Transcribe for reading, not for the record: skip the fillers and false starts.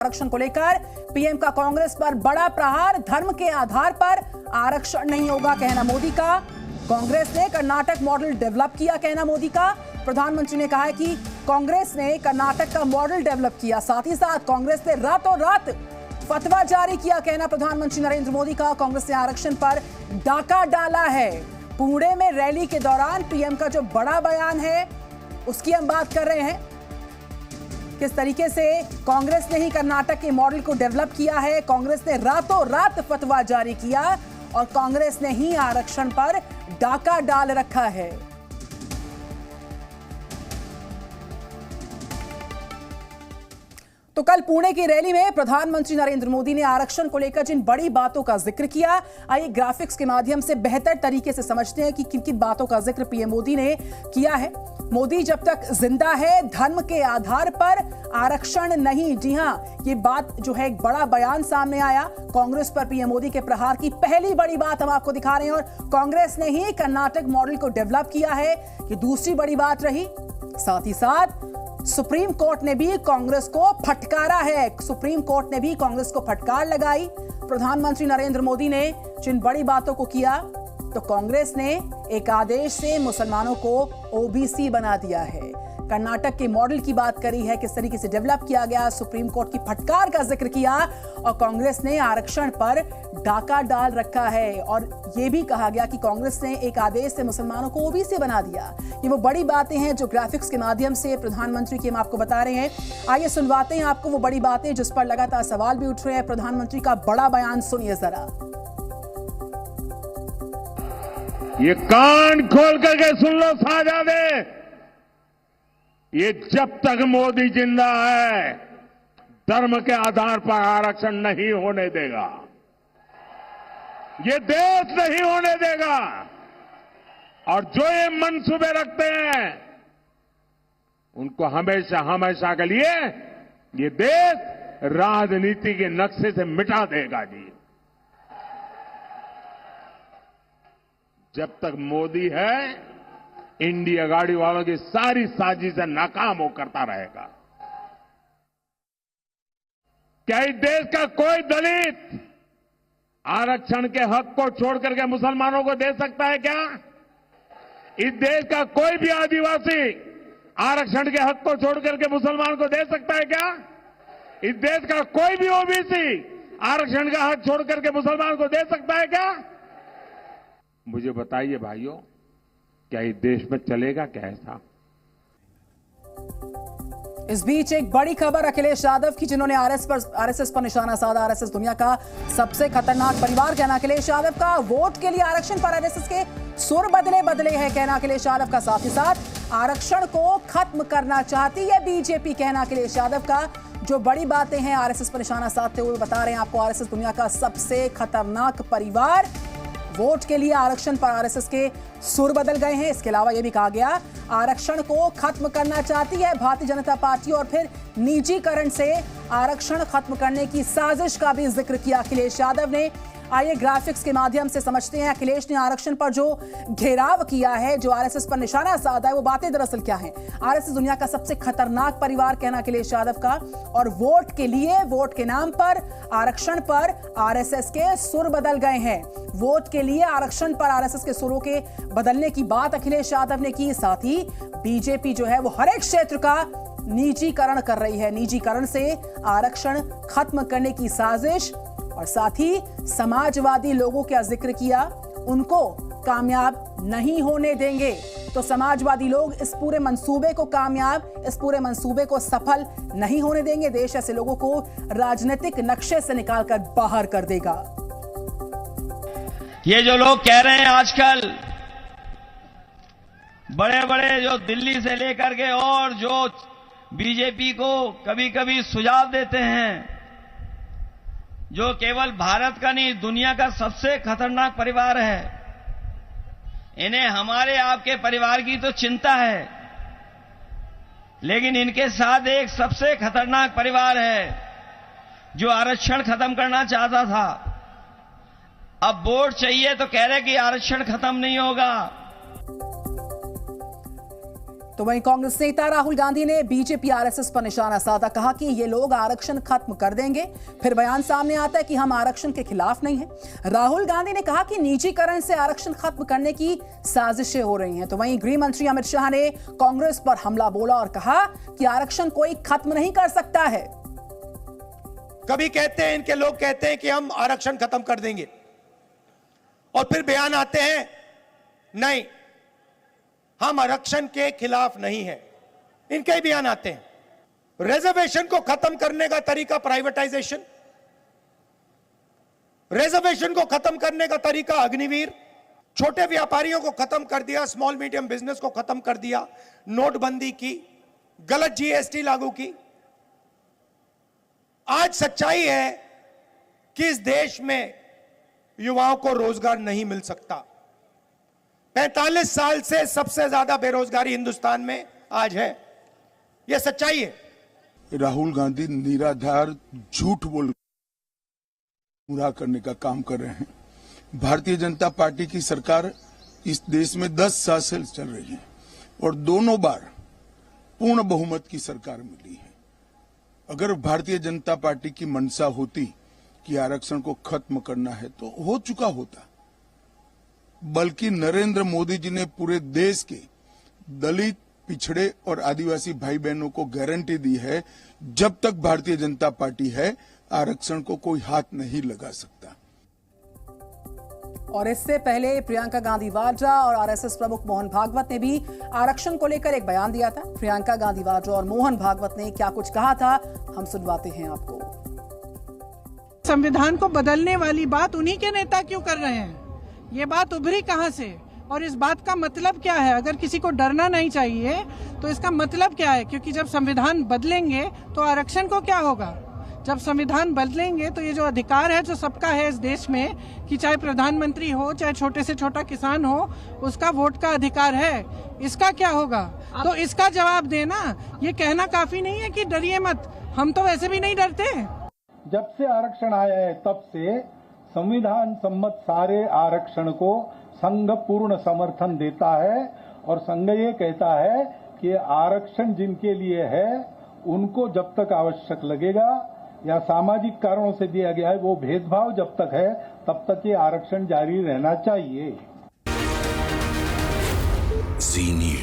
आरक्षण को लेकर पीएम का कांग्रेस पर बड़ा प्रहार। धर्म के आधार पर आरक्षण नहीं होगा, कहना मोदी का। कांग्रेस ने कर्नाटक मॉडल डेवलप किया, कहना मोदी का। प्रधानमंत्री ने कहा है कि कांग्रेस ने कर्नाटक का मॉडल डेवलप किया, साथ ही साथ कांग्रेस ने रातों रात फतवा जारी किया, कहना प्रधानमंत्री नरेंद्र मोदी का। कांग्रेस ने आरक्षण पर डाका डाला है। पुणे में रैली के दौरान पीएम का जो बड़ा बयान है उसकी हम बात कर रहे हैं। किस तरीके से कांग्रेस ने ही कर्नाटक के मॉडल को डेवलप किया है। कांग्रेस ने रातों रात फतवा जारी किया और कांग्रेस ने ही आरक्षण पर डाका डाल रखा है। तो कल पुणे की रैली में प्रधानमंत्री नरेंद्र मोदी ने आरक्षण को लेकर जिन बड़ी बातों का जिक्र किया, आइए ग्राफिक्स के माध्यम से बेहतर तरीके से समझते हैं कि किन किन बातों का जिक्र पीएम मोदी ने किया है। मोदी जब तक जिंदा है धर्म के आधार पर आरक्षण नहीं। जी हां, ये बात जो है एक बड़ा बयान सामने आया। कांग्रेस पर पीएम मोदी के प्रहार की पहली बड़ी बात हम आपको दिखा रहे हैं और कांग्रेस ने ही कर्नाटक मॉडल को डेवलप किया है, ये दूसरी बड़ी बात रही। साथ ही साथ सुप्रीम कोर्ट ने भी कांग्रेस को फटकारा है। सुप्रीम कोर्ट ने भी कांग्रेस को फटकार लगाई। प्रधानमंत्री नरेंद्र मोदी ने जिन बड़ी बातों को किया, तो कांग्रेस ने एक आदेश से मुसलमानों को ओबीसी बना दिया है। कर्नाटक के मॉडल की बात करी है, किस तरीके से डेवलप किया गया, सुप्रीम कोर्ट की फटकार का जिक्र किया और कांग्रेस ने आरक्षण पर डाका डाल रखा है। और यह भी कहा गया कि कांग्रेस ने एक आदेश से मुसलमानों को ओबीसी बना दिया। ये वो बड़ी बातें हैं जो ग्राफिक्स के माध्यम से प्रधानमंत्री की हम आपको बता रहे हैं। आइए सुनवाते हैं आपको वो बड़ी बातें जिस पर लगातार सवाल भी उठ रहे हैं। प्रधानमंत्री का बड़ा बयान सुनिए जरा। ये कान खोल करके सुन लो साहबजादे, ये जब तक मोदी जिंदा है धर्म के आधार पर आरक्षण नहीं होने देगा, ये देश नहीं होने देगा। और जो ये मंसूबे रखते हैं उनको हमेशा हमेशा के लिए ये देश राजनीति के नक्शे से मिटा देगा जी। जब तक मोदी है इंडिया गाड़ी वालों की सारी साजिशें नाकाम हो करता रहेगा। क्या इस देश का कोई दलित आरक्षण के हक को छोड़ करके मुसलमानों को दे सकता है क्या? इस देश का कोई भी आदिवासी आरक्षण के हक को छोड़ करके मुसलमान को दे सकता है क्या? इस देश का कोई भी ओबीसी आरक्षण का हक छोड़ करके मुसलमान को दे सकता है क्या? मुझे बताइए भाइयों, क्या इस देश में चलेगा क्या ऐसा? इस बीच एक बड़ी खबर अखिलेश यादव की, जिन्होंने आरएसएस पर निशाना साधा। आरएसएस दुनिया का सबसे खतरनाक परिवार, कहना अखिलेश यादव का। वोट के लिए आरक्षण पर आरएसएस के सुर बदले हैं, कहना अखिलेश यादव का। साथ ही साथ आरक्षण को खत्म करना चाहती है बीजेपी, कहना अखिलेश यादव का। जो बड़ी बातें हैं आरएसएस पर निशाना साधते हुए बता रहे हैं आपको। आरएसएस दुनिया का सबसे खतरनाक परिवार, वोट के लिए आरक्षण पर आरएसएस के सुर बदल गए हैं। इसके अलावा यह भी कहा गया आरक्षण को खत्म करना चाहती है भारतीय जनता पार्टी और फिर निजीकरण से आरक्षण खत्म करने की साजिश का भी जिक्र किया अखिलेश यादव ने। आइए ग्राफिक्स के माध्यम से समझते हैं अखिलेश ने आरक्षण पर जो घेराव किया है, जो आरएसएस पर निशाना साधा है, वो बातें दरअसल क्या हैं। आरएसएस दुनिया का सबसे खतरनाक परिवार, कहना अखिलेश यादव का। और वोट के लिए, वोट के नाम पर आरक्षण पर आरएसएस के सुर बदल गए हैं। वोट के लिए आरक्षण पर आरएसएस के सुरों के बदलने की बात अखिलेश यादव ने की। साथ ही बीजेपी जो है वो हर एक क्षेत्र का निजीकरण कर रही है। निजीकरण से आरक्षण खत्म करने की साजिश। और साथ ही समाजवादी लोगों का जिक्र किया, उनको कामयाब नहीं होने देंगे। तो समाजवादी लोग इस पूरे मंसूबे को कामयाब, इस पूरे मंसूबे को सफल नहीं होने देंगे। देश ऐसे लोगों को राजनीतिक नक्शे से निकालकर बाहर कर देगा। ये जो लोग कह रहे हैं आजकल, बड़े बड़े जो दिल्ली से लेकर के और जो बीजेपी को कभी कभी सुझाव देते हैं, जो केवल भारत का नहीं दुनिया का सबसे खतरनाक परिवार है, इन्हें हमारे आपके परिवार की तो चिंता है, लेकिन इनके साथ एक सबसे खतरनाक परिवार है जो आरक्षण खत्म करना चाहता था। अब वोट चाहिए तो कह रहे कि आरक्षण खत्म नहीं होगा। तो वहीं कांग्रेस नेता राहुल गांधी ने बीजेपी आरएसएस पर निशाना साधा, कहा कि ये लोग आरक्षण खत्म कर देंगे। फिर बयान सामने आता है कि हम आरक्षण के खिलाफ नहीं हैं। राहुल गांधी ने कहा कि निजीकरण से आरक्षण खत्म करने की साजिशें हो रही हैं। तो वहीं गृह मंत्री अमित शाह ने कांग्रेस पर हमला बोला और कहा कि आरक्षण कोई खत्म नहीं कर सकता है। कभी कहते हैं, इनके लोग कहते हैं कि हम आरक्षण खत्म कर देंगे, और फिर बयान आते हैं नहीं, हम आरक्षण के खिलाफ नहीं हैं। इनके ही बयान आते हैं। रिजर्वेशन को खत्म करने का तरीका प्राइवेटाइजेशन, रिजर्वेशन को खत्म करने का तरीका अग्निवीर, छोटे व्यापारियों को खत्म कर दिया, स्मॉल मीडियम बिजनेस को खत्म कर दिया, नोटबंदी की, गलत जीएसटी लागू की। आज सच्चाई है कि इस देश में युवाओं को रोजगार नहीं मिल सकता। 45 साल से सबसे ज्यादा बेरोजगारी हिंदुस्तान में आज है, यह सच्चाई है। राहुल गांधी निराधार झूठ बोल पूरा करने का काम कर रहे हैं। भारतीय जनता पार्टी की सरकार इस देश में 10 साल से चल रही है और दोनों बार पूर्ण बहुमत की सरकार मिली है। अगर भारतीय जनता पार्टी की मंशा होती कि आरक्षण को खत्म करना है तो हो चुका होता, बल्कि नरेंद्र मोदी जी ने पूरे देश के दलित, पिछड़े और आदिवासी भाई बहनों को गारंटी दी है, जब तक भारतीय जनता पार्टी है आरक्षण को कोई हाथ नहीं लगा सकता। और इससे पहले प्रियंका गांधी वाड्रा और आरएसएस प्रमुख मोहन भागवत ने भी आरक्षण को लेकर एक बयान दिया था। प्रियंका गांधी वाड्रा और मोहन भागवत ने क्या कुछ कहा था, हम सुनवाते हैं आपको। संविधान को बदलने वाली बात उन्हीं के नेता क्यों कर रहे हैं? ये बात उभरी कहां से और इस बात का मतलब क्या है? अगर किसी को डरना नहीं चाहिए तो इसका मतलब क्या है? क्योंकि जब संविधान बदलेंगे तो आरक्षण को क्या होगा? जब संविधान बदलेंगे तो ये जो अधिकार है जो सबका है इस देश में, कि चाहे प्रधानमंत्री हो चाहे छोटे से छोटा किसान हो, उसका वोट का अधिकार है, इसका क्या होगा? तो इसका जवाब देना, ये कहना काफी नहीं है कि डरिए मत, हम तो वैसे भी नहीं डरते। जब से आरक्षण आया है तब से संविधान सम्मत सारे आरक्षण को संघ पूर्ण समर्थन देता है, और संघ ये कहता है कि आरक्षण जिनके लिए है उनको जब तक आवश्यक लगेगा या सामाजिक कारणों से दिया गया है, वो भेदभाव जब तक है तब तक ये आरक्षण जारी रहना चाहिए। जी न्यूज़।